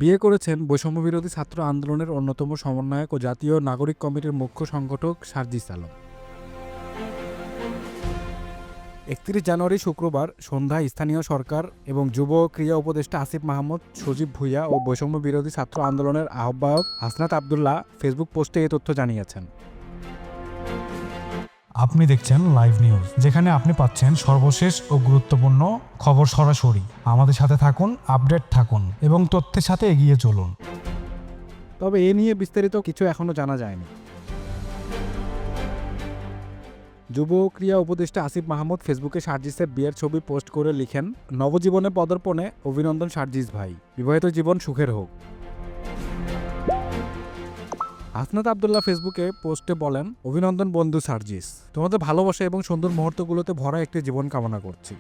বিয়ে করেছেন বৈষম্যবিরোধী ছাত্র আন্দোলনের অন্যতম সমন্বয়ক ও জাতীয় নাগরিক কমিটির মুখ্য সংগঠক সার্জিস আলম। 31 জানুয়ারি শুক্রবার সন্ধ্যায় স্থানীয় সরকার এবং যুব ক্রীড়া উপদেষ্টা আসিফ মাহমুদ, সজীব ভুঁইয়া ও বৈষম্যবিরোধী ছাত্র আন্দোলনের আহ্বায়ক হাসনাত আবদুল্লাহ ফেসবুক পোস্টে এই তথ্য জানিয়েছেন। আপনি দেখছেন লাইভ নিউজ, যেখানে আপনি পাচ্ছেন সর্বশেষ ও গুরুত্বপূর্ণ খবর সরাসরি। আমাদের সাথে থাকুন, আপডেট থাকুন এবং তথ্যের সাথে এগিয়ে চলুন। তবে এ নিয়ে বিস্তারিত কিছু এখনও জানা যায়নি। যুব ক্রীড়া উপদেষ্টা আসিফ মাহমুদ ফেসবুকে সার্জিসের বিয়ের ছবি পোস্ট করে লিখেন, নবজীবনে পদার্পণে অভিনন্দন সার্জিস ভাই, বিবাহিত জীবন সুখের হোক। হাসনাত আবদুল্লাহ ফেসবুকে পোস্টে বলেন, অভিনন্দন বন্ধু সার্জিস, তোমাদের ভালোবাসা এবং সুন্দর মুহূর্তগুলোতে ভরা একটি জীবন কামনা করছি।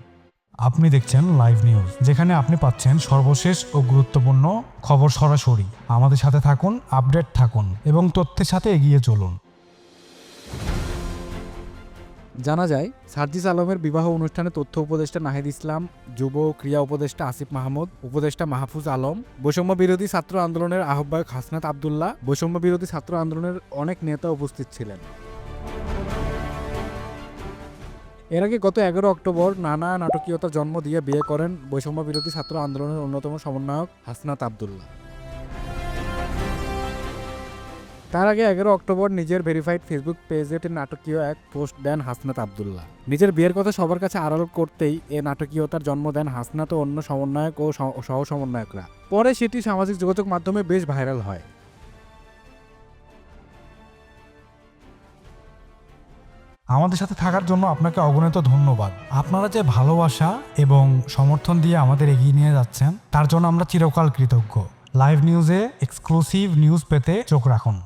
আপনি দেখছেন লাইভ নিউজ, যেখানে আপনি পাচ্ছেন সর্বশেষ ও গুরুত্বপূর্ণ খবর সরাসরি। আমাদের সাথে থাকুন, আপডেট থাকুন এবং তথ্যের সাথে এগিয়ে চলুন। জানা যায়, সার্জিস আলমের বিবাহ অনুষ্ঠানে তথ্য উপদেষ্টা নাহিদ ইসলাম, যুব ক্রীড়া উপদেষ্টা আসিফ মাহমুদ, উপদেষ্টা মাহফুজ আলম, বৈষম্য বিরোধী ছাত্র আন্দোলনের আহ্বায়ক হাসনাত আবদুল্লাহ, বৈষম্য বিরোধী ছাত্র আন্দোলনের অনেক নেতা উপস্থিত ছিলেন। এর আগে গত 11 অক্টোবর নানা নাটকীয়তার জন্ম দিয়ে বিয়ে করেন বৈষম্য বিরোধী ছাত্র আন্দোলনের অন্যতম সমন্বয়ক হাসনাত আবদুল্লাহ। তার আগে 11 অক্টোবর নিজের ভেরিফাইড ফেসবুক পেজে নাটকীয় এক পোস্ট দেন হাসনাত আবদুল্লাহ। নিজের বিয়ের কথা সবার কাছে আড়াল করতেই এ নাটকীয়তার জন্ম দেন হাসনাত ও অন্য সমন্বয়ক ও সহ সমন্বয়করা। পরে সেটি সামাজিক যোগাযোগ মাধ্যমে বেশ ভাইরাল হয়। আমাদের সাথে থাকার জন্য আপনাকে অগণিত ধন্যবাদ। আপনারা যে ভালোবাসা এবং সমর্থন দিয়ে আমাদের এগিয়ে নিয়ে যাচ্ছেন, তার জন্য আমরা চিরকাল কৃতজ্ঞ। লাইভ নিউজে এক্সক্লুসিভ নিউজ পেতে চোখ রাখুন।